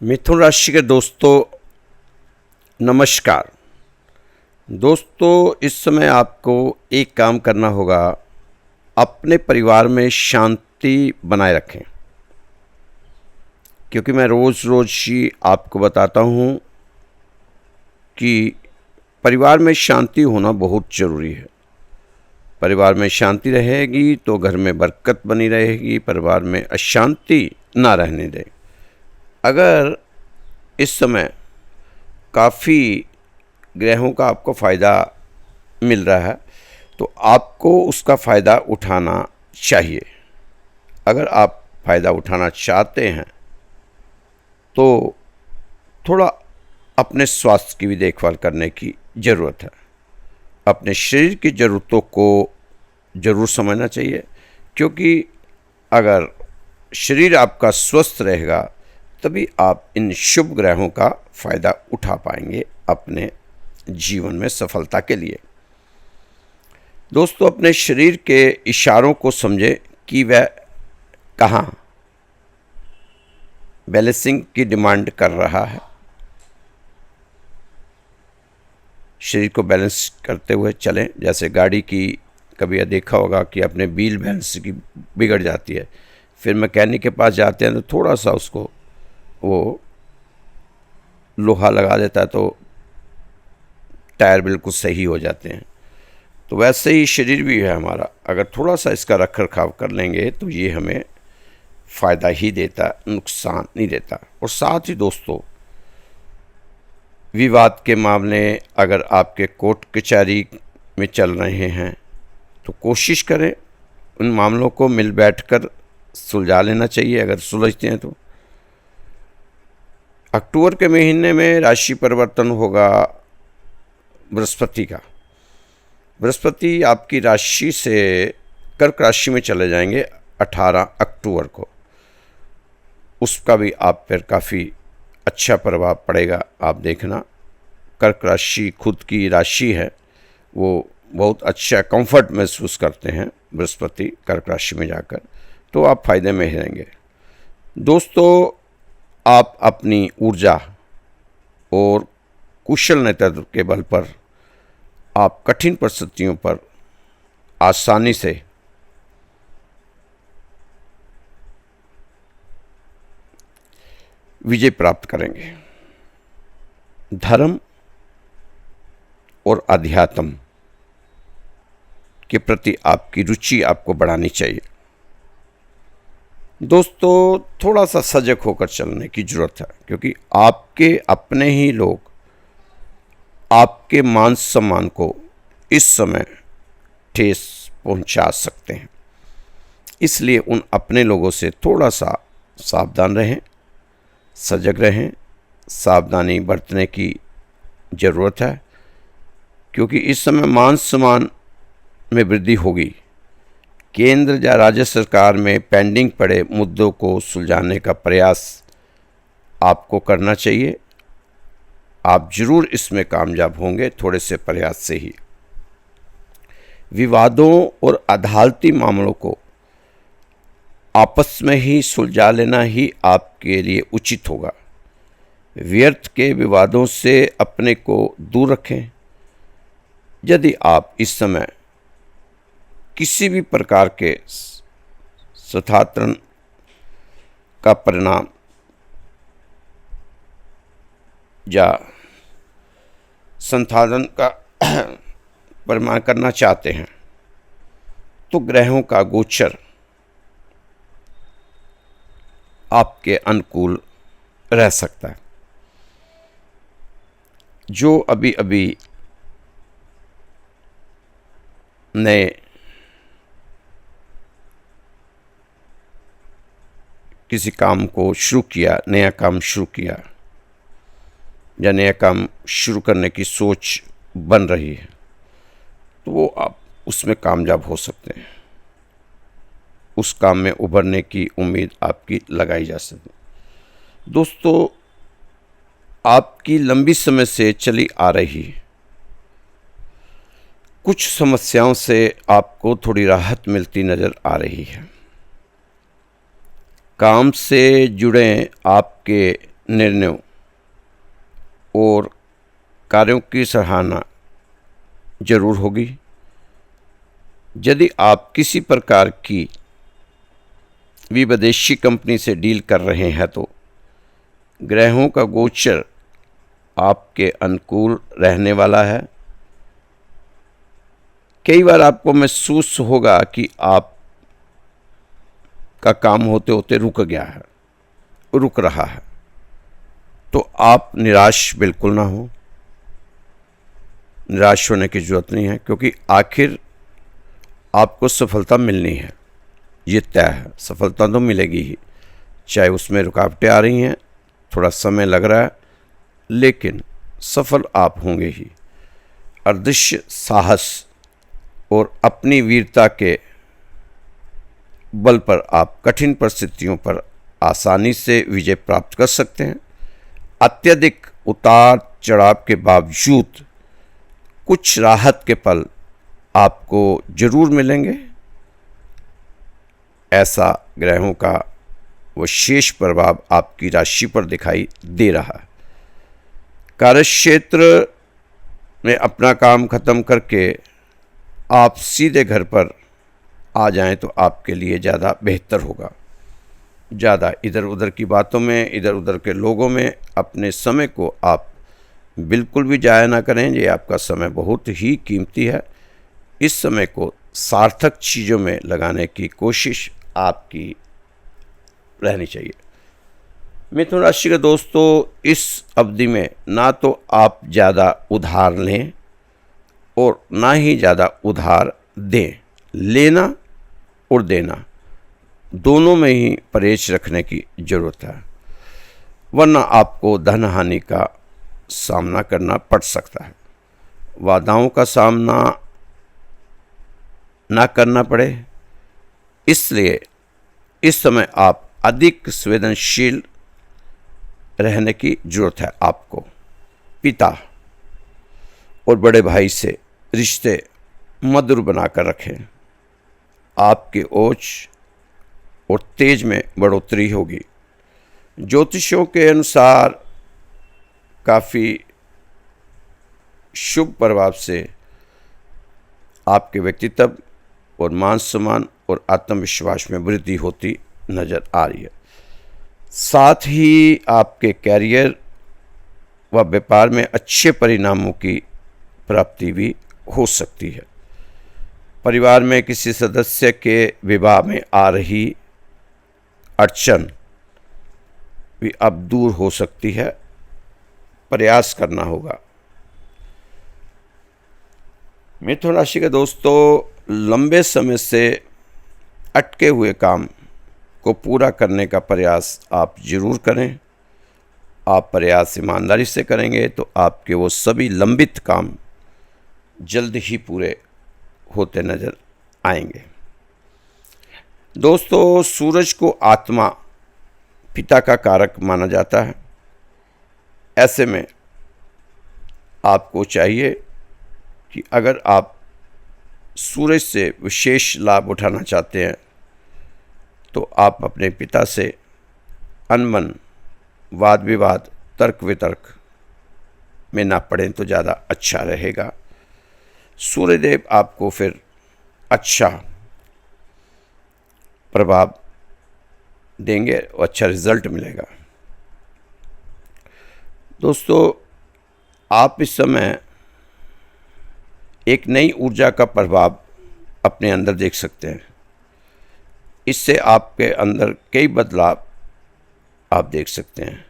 मिथुन राशि के दोस्तों नमस्कार। दोस्तों, इस समय आपको एक काम करना होगा, अपने परिवार में शांति बनाए रखें। क्योंकि मैं रोज़ रोज़ ही आपको बताता हूँ कि परिवार में शांति होना बहुत ज़रूरी है। परिवार में शांति रहेगी तो घर में बरकत बनी रहेगी। परिवार में अशांति ना रहने दें। अगर इस समय काफ़ी ग्रहों का आपको फ़ायदा मिल रहा है तो आपको उसका फ़ायदा उठाना चाहिए। अगर आप फ़ायदा उठाना चाहते हैं तो थोड़ा अपने स्वास्थ्य की भी देखभाल करने की ज़रूरत है। अपने शरीर की ज़रूरतों को ज़रूर समझना चाहिए, क्योंकि अगर शरीर आपका स्वस्थ रहेगा तभी आप इन शुभ ग्रहों का फ़ायदा उठा पाएंगे अपने जीवन में सफलता के लिए। दोस्तों, अपने शरीर के इशारों को समझें कि वह कहाँ बैलेंसिंग की डिमांड कर रहा है। शरीर को बैलेंस करते हुए चलें। जैसे गाड़ी की कभी यह देखा होगा कि अपने व्हील बैलेंस की बिगड़ जाती है, फिर मैकेनिक के पास जाते हैं तो थोड़ा सा उसको वो लोहा लगा देता है तो टायर बिल्कुल सही हो जाते हैं। तो वैसे ही शरीर भी है हमारा, अगर थोड़ा सा इसका रख रखाव कर लेंगे तो ये हमें फ़ायदा ही देता, नुकसान नहीं देता। और साथ ही दोस्तों, विवाद के मामले अगर आपके कोर्ट कचहरी में चल रहे हैं तो कोशिश करें उन मामलों को मिल बैठकर सुलझा लेना चाहिए, अगर सुलझते हैं तो। अक्टूबर के महीने में राशि परिवर्तन होगा बृहस्पति का। बृहस्पति आपकी राशि से कर्क राशि में चले जाएंगे 18 अक्टूबर को। उसका भी आप पर काफ़ी अच्छा प्रभाव पड़ेगा। आप देखना, कर्क राशि खुद की राशि है, वो बहुत अच्छा कंफर्ट महसूस करते हैं बृहस्पति कर्क राशि में जाकर, तो आप फायदे में रहेंगे। दोस्तों, आप अपनी ऊर्जा और कुशल नेतृत्व के बल पर आप कठिन परिस्थितियों पर आसानी से विजय प्राप्त करेंगे। धर्म और अध्यात्म के प्रति आपकी रुचि आपको बढ़ानी चाहिए। दोस्तों, थोड़ा सा सजग होकर चलने की ज़रूरत है, क्योंकि आपके अपने ही लोग आपके मान सम्मान को इस समय ठेस पहुंचा सकते हैं। इसलिए उन अपने लोगों से थोड़ा सा सावधान रहें, सजग रहें, सावधानी बरतने की ज़रूरत है। क्योंकि इस समय मान सम्मान में वृद्धि होगी। केंद्र या राज्य सरकार में पेंडिंग पड़े मुद्दों को सुलझाने का प्रयास आपको करना चाहिए। आप जरूर इसमें कामयाब होंगे, थोड़े से प्रयास से ही। विवादों और अदालती मामलों को आपस में ही सुलझा लेना ही आपके लिए उचित होगा। व्यर्थ के विवादों से अपने को दूर रखें। यदि आप इस समय किसी भी प्रकार के सतारण का परिणाम या संसाधन का परिमाण करना चाहते हैं तो ग्रहों का गोचर आपके अनुकूल रह सकता है। जो अभी अभी नए किसी काम को शुरू किया, नया काम शुरू किया या नया काम शुरू करने की सोच बन रही है, तो वो आप उसमें कामयाब हो सकते हैं। उस काम में उभरने की उम्मीद आपकी लगाई जा सकती है। दोस्तों, आपकी लंबी समय से चली आ रही कुछ समस्याओं से आपको थोड़ी राहत मिलती नज़र आ रही है। काम से जुड़े आपके निर्णयों और कार्यों की सराहना जरूर होगी। यदि आप किसी प्रकार की विदेशी कंपनी से डील कर रहे हैं तो ग्रहों का गोचर आपके अनुकूल रहने वाला है। कई बार आपको महसूस होगा कि आप का काम होते होते रुक गया है, रुक रहा है, तो आप निराश बिल्कुल ना हो। निराश होने की ज़रूरत नहीं है, क्योंकि आखिर आपको सफलता मिलनी है, ये तय है। सफलता तो मिलेगी ही, चाहे उसमें रुकावटें आ रही हैं, थोड़ा समय लग रहा है, लेकिन सफल आप होंगे ही। अदृश्य साहस और अपनी वीरता के बल पर आप कठिन परिस्थितियों पर आसानी से विजय प्राप्त कर सकते हैं। अत्यधिक उतार चढ़ाव के बावजूद कुछ राहत के पल आपको जरूर मिलेंगे। ऐसा ग्रहों का विशेष प्रभाव आपकी राशि पर दिखाई दे रहा है। कार्यक्षेत्र में अपना काम खत्म करके आप सीधे घर पर आ जाएं तो आपके लिए ज़्यादा बेहतर होगा। ज़्यादा इधर उधर की बातों में, इधर उधर के लोगों में अपने समय को आप बिल्कुल भी जाया ना करें। ये आपका समय बहुत ही कीमती है। इस समय को सार्थक चीज़ों में लगाने की कोशिश आपकी रहनी चाहिए। मिथुन राशि के दोस्तों, इस अवधि में ना तो आप ज़्यादा उधार लें और ना ही ज़्यादा उधार दें। लेना और देना दोनों में ही परहेज रखने की ज़रूरत है, वरना आपको धन हानि का सामना करना पड़ सकता है। वादाओं का सामना ना करना पड़े, इसलिए इस समय आप अधिक संवेदनशील रहने की ज़रूरत है। आपको पिता और बड़े भाई से रिश्ते मधुर बनाकर रखें। आपके ओज और तेज में बढ़ोतरी होगी। ज्योतिषों के अनुसार काफ़ी शुभ प्रभाव से आपके व्यक्तित्व और मान सम्मान और आत्मविश्वास में वृद्धि होती नज़र आ रही है। साथ ही आपके कैरियर व व्यापार में अच्छे परिणामों की प्राप्ति भी हो सकती है। परिवार में किसी सदस्य के विवाह में आ रही अड़चन भी अब दूर हो सकती है। प्रयास करना होगा। मिथुन राशि के दोस्तों, लंबे समय से अटके हुए काम को पूरा करने का प्रयास आप जरूर करें। आप प्रयास ईमानदारी से करेंगे तो आपके वो सभी लंबित काम जल्द ही पूरे होते नजर आएंगे। दोस्तों, सूरज को आत्मा पिता का कारक माना जाता है। ऐसे में आपको चाहिए कि अगर आप सूरज से विशेष लाभ उठाना चाहते हैं तो आप अपने पिता से अनबन, वाद विवाद, तर्क वितर्क में ना पड़ें तो ज़्यादा अच्छा रहेगा। सूर्यदेव आपको फिर अच्छा प्रभाव देंगे और अच्छा रिजल्ट मिलेगा। दोस्तों, आप इस समय एक नई ऊर्जा का प्रभाव अपने अंदर देख सकते हैं। इससे आपके अंदर कई बदलाव आप देख सकते हैं।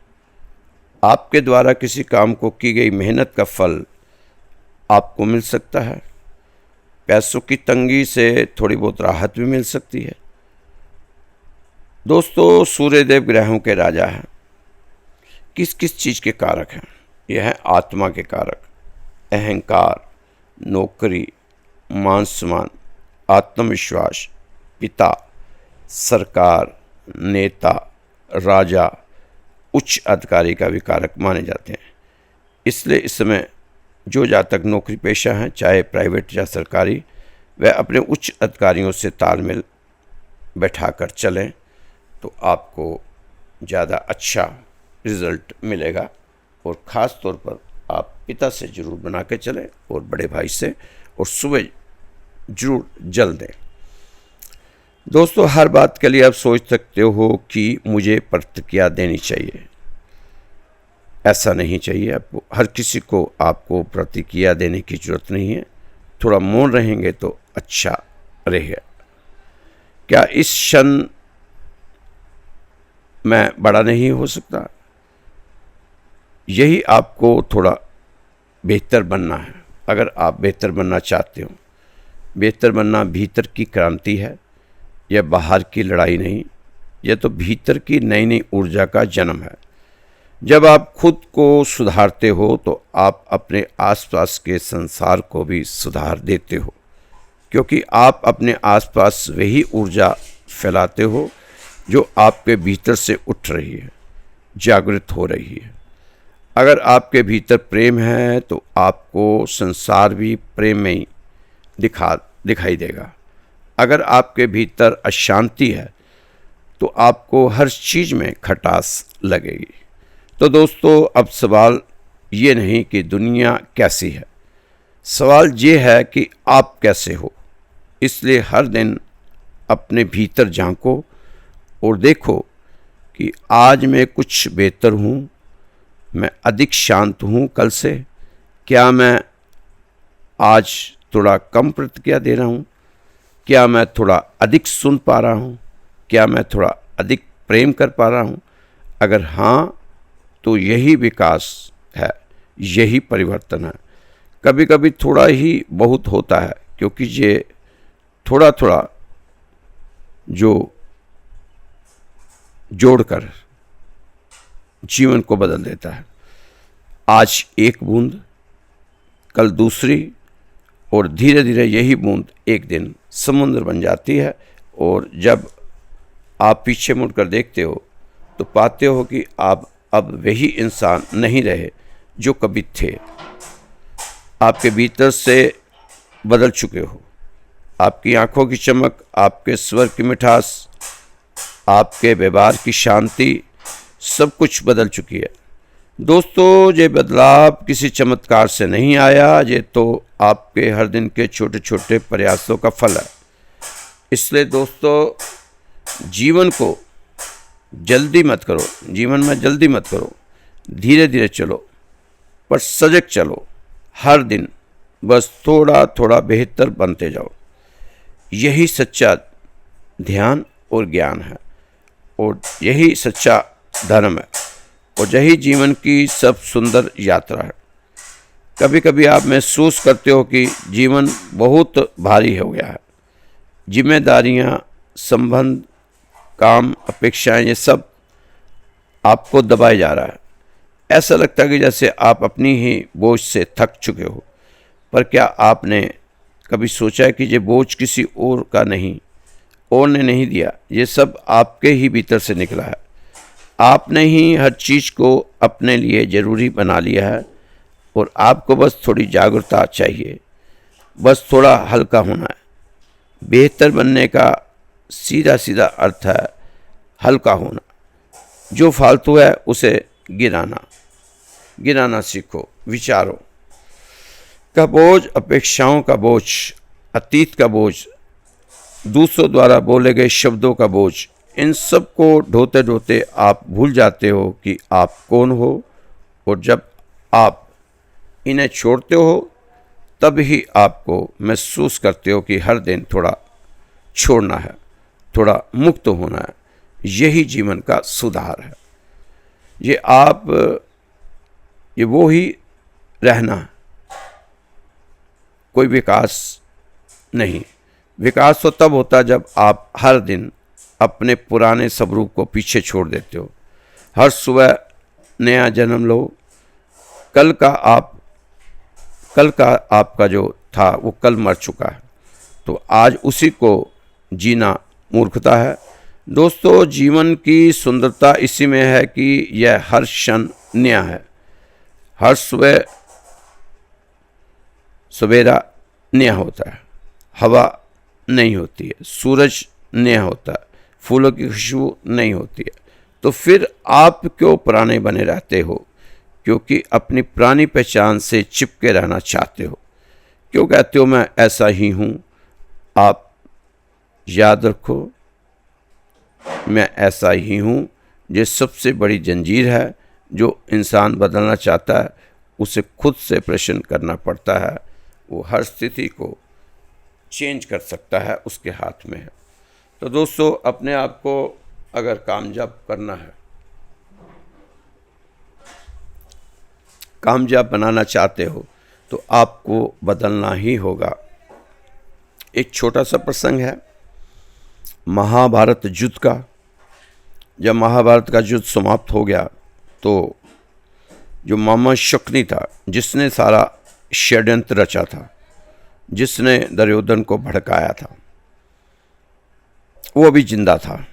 आपके द्वारा किसी काम को की गई मेहनत का फल आपको मिल सकता है। पैसों की तंगी से थोड़ी बहुत राहत भी मिल सकती है। दोस्तों, सूर्यदेव ग्रहों के राजा हैं। किस किस चीज़ के कारक हैं? यह है आत्मा के कारक। अहंकार, नौकरी, मान सम्मान, आत्मविश्वास, पिता, सरकार, नेता, राजा, उच्च अधिकारी का भी कारक माने जाते हैं। इसलिए इस समय जो जातक नौकरी पेशा हैं, चाहे प्राइवेट या सरकारी, वह अपने उच्च अधिकारियों से तालमेल बैठाकर चलें तो आपको ज़्यादा अच्छा रिज़ल्ट मिलेगा। और ख़ास तौर पर आप पिता से ज़रूर बना के चलें और बड़े भाई से, और सुबह ज़रूर जल दें। दोस्तों, हर बात के लिए आप सोच सकते हो कि मुझे प्रतिक्रिया देनी चाहिए। ऐसा नहीं चाहिए आपको, हर किसी को आपको प्रतिक्रिया देने की ज़रूरत नहीं है। थोड़ा मौन रहेंगे तो अच्छा रहेगा। क्या इस क्षण मैं बड़ा नहीं हो सकता? यही आपको थोड़ा बेहतर बनना है। अगर आप बेहतर बनना चाहते हो, बेहतर बनना भीतर की क्रांति है, यह बाहर की लड़ाई नहीं, यह तो भीतर की नई नई ऊर्जा का जन्म है। जब आप खुद को सुधारते हो तो आप अपने आसपास के संसार को भी सुधार देते हो, क्योंकि आप अपने आसपास वही ऊर्जा फैलाते हो जो आपके भीतर से उठ रही है, जागृत हो रही है। अगर आपके भीतर प्रेम है तो आपको संसार भी प्रेम में ही दिखाई देगा। अगर आपके भीतर अशांति है तो आपको हर चीज़ में खटास लगेगी। तो दोस्तों, अब सवाल ये नहीं कि दुनिया कैसी है, सवाल ये है कि आप कैसे हो। इसलिए हर दिन अपने भीतर झांको और देखो कि आज मैं कुछ बेहतर हूँ, मैं अधिक शांत हूँ कल से। क्या मैं आज थोड़ा कम प्रतिक्रिया दे रहा हूँ? क्या मैं थोड़ा अधिक सुन पा रहा हूँ? क्या मैं थोड़ा अधिक प्रेम कर पा रहा हूँ? अगर हाँ, तो यही विकास है, यही परिवर्तन है। कभी कभी थोड़ा ही बहुत होता है, क्योंकि ये थोड़ा थोड़ा जो जोड़कर जीवन को बदल देता है। आज एक बूंद, कल दूसरी, और धीरे धीरे यही बूंद एक दिन समुद्र बन जाती है। और जब आप पीछे मुड़कर देखते हो तो पाते हो कि आप अब वही इंसान नहीं रहे जो कभी थे। आपके भीतर से बदल चुके हो। आपकी आंखों की चमक, आपके स्वर की मिठास, आपके व्यवहार की शांति, सब कुछ बदल चुकी है। दोस्तों, ये बदलाव किसी चमत्कार से नहीं आया, ये तो आपके हर दिन के छोटे छोटे प्रयासों का फल है। इसलिए दोस्तों, जीवन को जल्दी मत करो, जीवन में जल्दी मत करो, धीरे धीरे चलो, पर सजग चलो। हर दिन बस थोड़ा थोड़ा बेहतर बनते जाओ। यही सच्चा ध्यान और ज्ञान है, और यही सच्चा धर्म है, और यही जीवन की सब सुंदर यात्रा है। कभी कभी आप महसूस करते हो कि जीवन बहुत भारी हो गया है। जिम्मेदारियां, संबंध, काम, अपेक्षाएं, ये सब आपको दबाए जा रहा है। ऐसा लगता है कि जैसे आप अपनी ही बोझ से थक चुके हो। पर क्या आपने कभी सोचा है कि ये बोझ किसी और का नहीं, और ने नहीं दिया, ये सब आपके ही भीतर से निकला है। आपने ही हर चीज़ को अपने लिए ज़रूरी बना लिया है, और आपको बस थोड़ी जागरूकता चाहिए, बस थोड़ा हल्का होना है। बेहतर बनने का सीधा सीधा अर्थ है हल्का होना। जो फालतू है उसे गिराना सीखो। विचारों का बोझ, अपेक्षाओं का बोझ, अतीत का बोझ, दूसरों द्वारा बोले गए शब्दों का बोझ, इन सब को ढोते ढोते आप भूल जाते हो कि आप कौन हो। और जब आप इन्हें छोड़ते हो तब ही आपको महसूस करते हो कि हर दिन थोड़ा छोड़ना है, थोड़ा मुक्त होना है। यही जीवन का सुधार है। ये वो ही रहना, कोई विकास नहीं। विकास तो तब होता है जब आप हर दिन अपने पुराने स्वरूप को पीछे छोड़ देते हो। हर सुबह नया जन्म लो। कल का आपका जो था वो कल मर चुका है, तो आज उसी को जीना मूर्खता है। दोस्तों, जीवन की सुंदरता इसी में है कि यह हर क्षण नया है। हर सवेरा नया होता है, हवा नहीं होती है, सूरज नया होता है, फूलों की खुशबू नहीं होती है। तो फिर आप क्यों पुराने बने रहते हो? क्योंकि अपनी पुरानी पहचान से चिपके रहना चाहते हो। क्यों कहते हो मैं ऐसा ही हूँ? आप याद रखो, मैं ऐसा ही हूँ। ये सबसे बड़ी जंजीर है। जो इंसान बदलना चाहता है उसे खुद से प्रश्न करना पड़ता है। वो हर स्थिति को चेंज कर सकता है, उसके हाथ में है। तो दोस्तों, अपने आप को अगर कामयाब करना है, कामयाब बनाना चाहते हो, तो आपको बदलना ही होगा। एक छोटा सा प्रसंग है महाभारत युद्ध का। जब महाभारत का युद्ध समाप्त हो गया तो जो मामा शकुनी था, जिसने सारा षड्यंत्र रचा था, जिसने दुर्योधन को भड़काया था, वो अभी जिंदा था।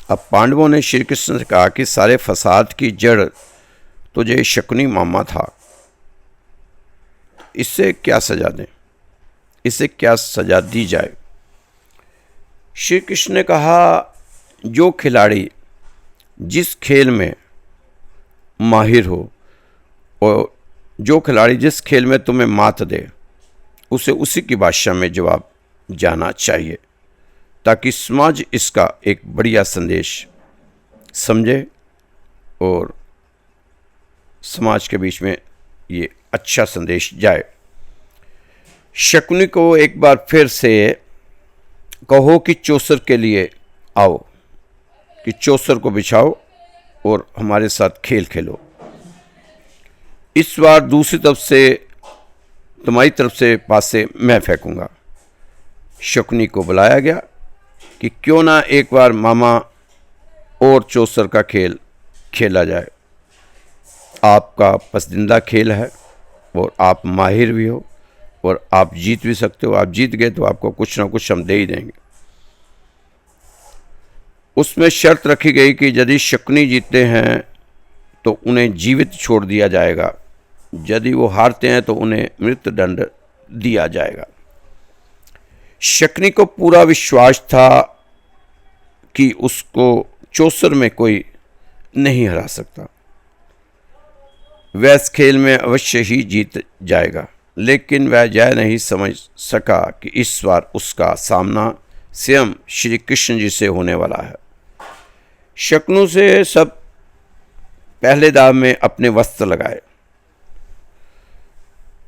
अब पांडवों ने श्री कृष्ण से कहा कि सारे फसाद की जड़ तो ये शकुनी मामा था, इससे क्या सजा दें, इसे क्या सजा दी जाए। श्री कृष्ण ने कहा, जो खिलाड़ी जिस खेल में माहिर हो और जो खिलाड़ी जिस खेल में तुम्हें मात दे, उसे उसी की भाषा में जवाब जाना चाहिए, ताकि समाज इसका एक बढ़िया संदेश समझे और समाज के बीच में ये अच्छा संदेश जाए। शकुनी को एक बार फिर से कहो कि चौसर के लिए आओ, कि चौसर को बिछाओ और हमारे साथ खेल खेलो। इस बार दूसरी तरफ से, तुम्हारी तरफ से पासे मैं फेंकूंगा। शकुनी को बुलाया गया कि क्यों ना एक बार मामा और चौसर का खेल खेला जाए। आपका पसंदीदा खेल है और आप माहिर भी हो और आप जीत भी सकते हो। आप जीत गए तो आपको कुछ ना कुछ हम दे ही देंगे। उसमें शर्त रखी गई कि यदि शकुनी जीतते हैं तो उन्हें जीवित छोड़ दिया जाएगा, यदि वो हारते हैं तो उन्हें मृत्युदंड दिया जाएगा। शकुनी को पूरा विश्वास था कि उसको चौसर में कोई नहीं हरा सकता। वह इस खेल में अवश्य ही जीत जाएगा, लेकिन वह यह नहीं समझ सका कि इस बार उसका सामना स्वयं श्री कृष्ण जी से होने वाला है। शकुनी से सब पहले दाव में अपने वस्त्र लगाए,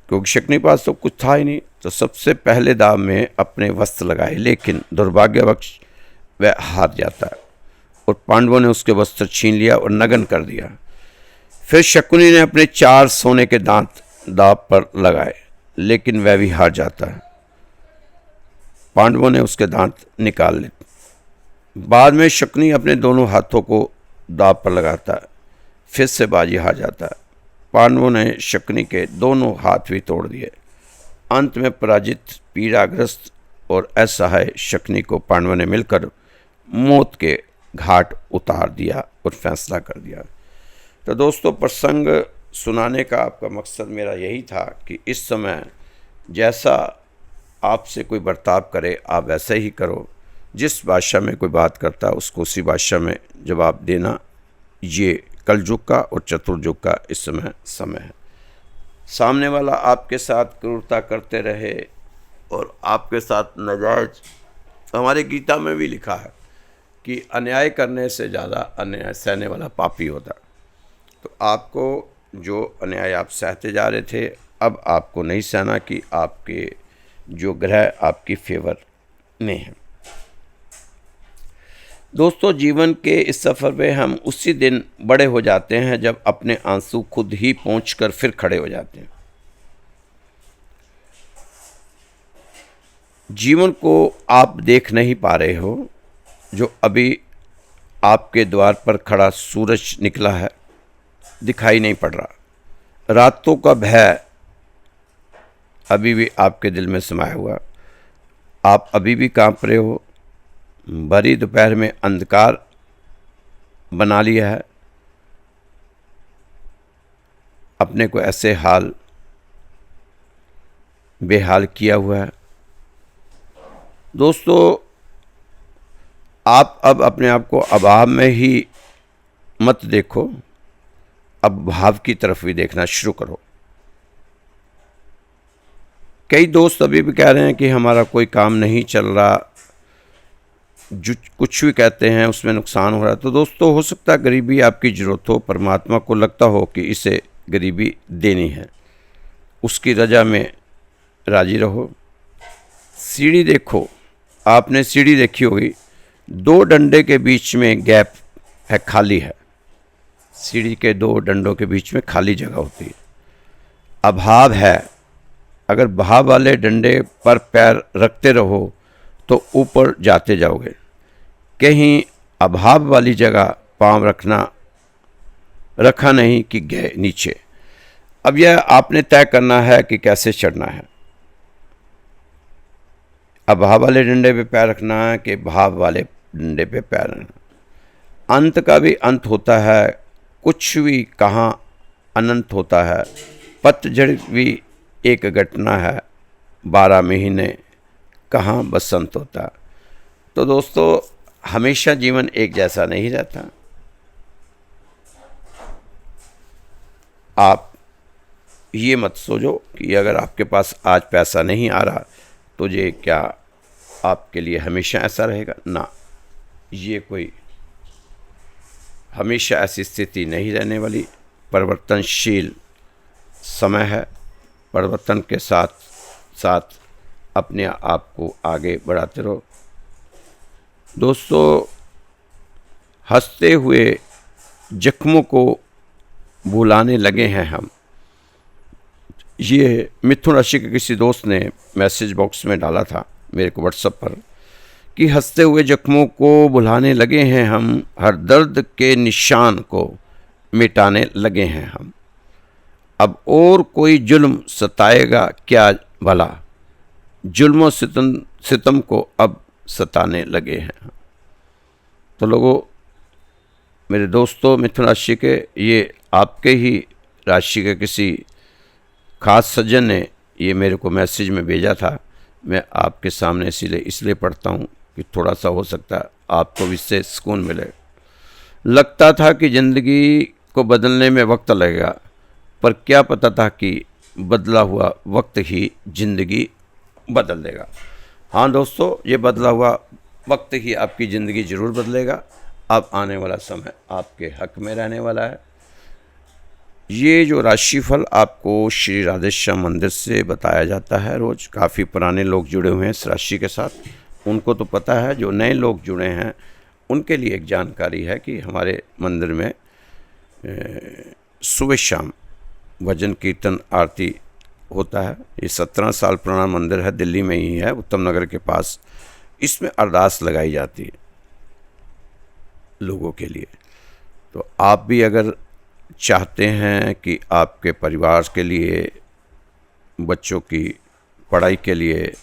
क्योंकि शकुनी के पास तो कुछ था ही नहीं, तो सबसे पहले दाव में अपने वस्त्र लगाए, लेकिन दुर्भाग्यवश वह हार जाता है और पांडवों ने उसके वस्त्र छीन लिया और नग्न कर दिया। फिर शकुनी ने अपने 4 सोने के दांत दाव पर लगाए, लेकिन वह भी हार जाता है। पांडवों ने उसके दांत निकाल लिए। बाद में शकुनी अपने दोनों हाथों को दाव पर लगाता है, फिर से बाजी हार जाता है। पांडवों ने शकुनी के दोनों हाथ भी तोड़ दिए। अंत में पराजित, पीड़ाग्रस्त और असहाय शकुनी को पांडवों ने मिलकर मौत के घाट उतार दिया और फैसला कर दिया। तो दोस्तों, प्रसंग सुनाने का आपका मकसद मेरा यही था कि इस समय जैसा आपसे कोई बर्ताव करे आप वैसे ही करो। जिस भाषा में कोई बात करता है उसको उसी भाषा में जवाब देना, ये कलयुग का और चतुर्युग का इस समय है। सामने वाला आपके साथ क्रूरता करते रहे और आपके साथ नाजायज, हमारे गीता में भी लिखा है कि अन्याय करने से ज़्यादा अन्याय सहने वाला पापी होता। तो आपको जो अन्याय आप सहते जा रहे थे, अब आपको नहीं सहना कि आपके जो ग्रह आपकी फेवर में है। दोस्तों, जीवन के इस सफ़र में हम उसी दिन बड़े हो जाते हैं जब अपने आंसू खुद ही पहुंचकर फिर खड़े हो जाते हैं। जीवन को आप देख नहीं पा रहे हो, जो अभी आपके द्वार पर खड़ा सूरज निकला है, दिखाई नहीं पड़ रहा। रातों का भय अभी भी आपके दिल में समाया हुआ, आप अभी भी कांप रहे हो। भरी दोपहर में अंधकार बना लिया है, अपने को ऐसे हाल बेहाल किया हुआ है। दोस्तों, आप अब अपने आप को अभाव में ही मत देखो, अब भाव की तरफ भी देखना शुरू करो। कई दोस्त अभी भी कह रहे हैं कि हमारा कोई काम नहीं चल रहा, जो कुछ भी कहते हैं उसमें नुकसान हो रहा है। तो दोस्तों, हो सकता है गरीबी आपकी ज़रूरत हो, परमात्मा को लगता हो कि इसे गरीबी देनी है, उसकी रजा में राजी रहो। सीढ़ी देखो, आपने सीढ़ी देखी होगी, 2 डंडे के बीच में गैप है, खाली है। सीढ़ी के 2 डंडों के बीच में खाली जगह होती है, अभाव है। अगर भाव वाले डंडे पर पैर रखते रहो तो ऊपर जाते जाओगे। कहीं अभाव वाली जगह पांव रखा नहीं कि गए नीचे। अब यह आपने तय करना है कि कैसे चढ़ना है। अभाव वाले डंडे पे पैर रखना है कि भाव वाले डंडे पे पैर रखना। अंत का भी अंत होता है, कुछ भी कहाँ अनंत होता है। पतझड़ भी एक घटना है, 12 महीने कहाँ बसंत होता। तो दोस्तों, हमेशा जीवन एक जैसा नहीं रहता। आप ये मत सोचो कि अगर आपके पास आज पैसा नहीं आ रहा तो ये क्या आपके लिए हमेशा ऐसा रहेगा। ना, ये कोई हमेशा ऐसी स्थिति नहीं रहने वाली। परिवर्तनशील समय है, परिवर्तन के साथ साथ अपने आप को आगे बढ़ाते रहो। दोस्तों, हंसते हुए जख्मों को भुलाने लगे हैं हम। ये मिथुन राशि के किसी दोस्त ने मैसेज बॉक्स में डाला था मेरे को व्हाट्सएप पर कि हंसते हुए जख्मों को भुलाने लगे हैं हम, हर दर्द के निशान को मिटाने लगे हैं हम। अब और कोई जुल्म सताएगा क्या भला, जुल्म और सितम को अब सताने लगे हैं। तो लोगों, मेरे दोस्तों मिथुन राशि के, ये आपके ही राशि के किसी खास सज्जन ने ये मेरे को मैसेज में भेजा था। मैं आपके सामने इसलिए पढ़ता हूँ कि थोड़ा सा हो सकता है आपको इससे सुकून मिले। लगता था कि ज़िंदगी को बदलने में वक्त लगेगा, पर क्या पता था कि बदला हुआ वक्त ही ज़िंदगी बदल देगा। हाँ दोस्तों, ये बदला हुआ वक्त ही आपकी ज़िंदगी ज़रूर बदलेगा। अब आने वाला समय आपके हक में रहने वाला है। ये जो राशिफल आपको श्री राधेश्याम मंदिर से बताया जाता है रोज़। काफ़ी पुराने लोग जुड़े हुए हैं इस राशि के साथ, उनको तो पता है। जो नए लोग जुड़े हैं उनके लिए एक जानकारी है कि हमारे मंदिर में सुबह शाम भजन कीर्तन आरती होता है। ये 17 साल पुराना मंदिर है, दिल्ली में ही है, उत्तम नगर के पास। इसमें अरदास लगाई जाती है लोगों के लिए। तो आप भी अगर चाहते हैं कि आपके परिवार के लिए, बच्चों की पढ़ाई के लिए,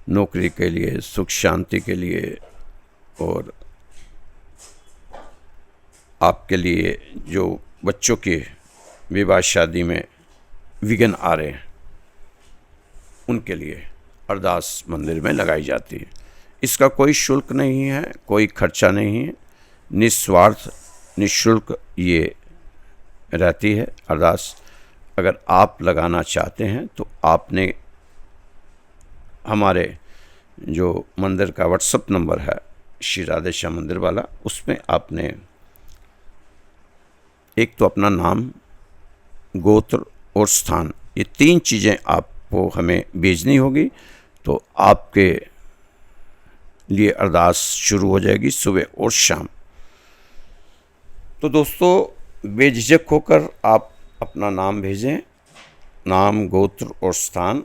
नौकरी के लिए, सुख शांति के लिए, और आपके लिए जो बच्चों के विवाह शादी में विघ्न आ रहे हैं, उनके लिए अरदास मंदिर में लगाई जाती है। इसका कोई शुल्क नहीं है, कोई खर्चा नहीं है, निस्वार्थ निःशुल्क ये रहती है अरदास। अगर आप लगाना चाहते हैं तो आपने हमारे जो मंदिर का व्हाट्सएप नंबर है श्री राधेश्याम मंदिर वाला, उसमें आपने एक तो अपना नाम, गोत्र और स्थान, ये 3 चीज़ें आपको हमें भेजनी होगी। तो आपके लिए अरदास शुरू हो जाएगी सुबह और शाम। तो दोस्तों, बेझिझक होकर आप अपना नाम भेजें, नाम, गोत्र और स्थान।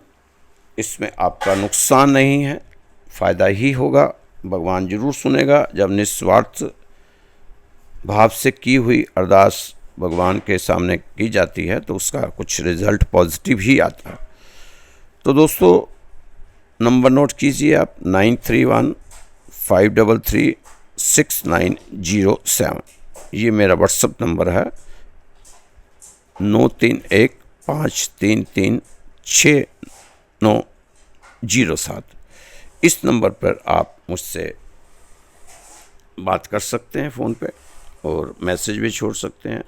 इसमें आपका नुकसान नहीं है, फ़ायदा ही होगा। भगवान जरूर सुनेगा। जब निस्वार्थ भाव से की हुई अरदास भगवान के सामने की जाती है तो उसका कुछ रिज़ल्ट पॉजिटिव ही आता है। तो दोस्तों, नंबर नोट कीजिए आप, 9315336907। ये मेरा व्हाट्सएप नंबर है, 9315336907। इस नंबर पर आप मुझसे बात कर सकते हैं फ़ोन पे। और मैसेज भी छोड़ सकते हैं।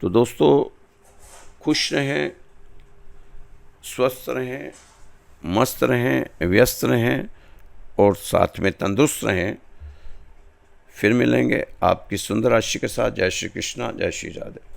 तो दोस्तों, खुश रहें, स्वस्थ रहें, मस्त रहें, व्यस्त रहें और साथ में तंदुरुस्त रहें। फिर मिलेंगे आपकी सुंदर राशि के साथ। जय श्री कृष्णा, जय श्री राधे।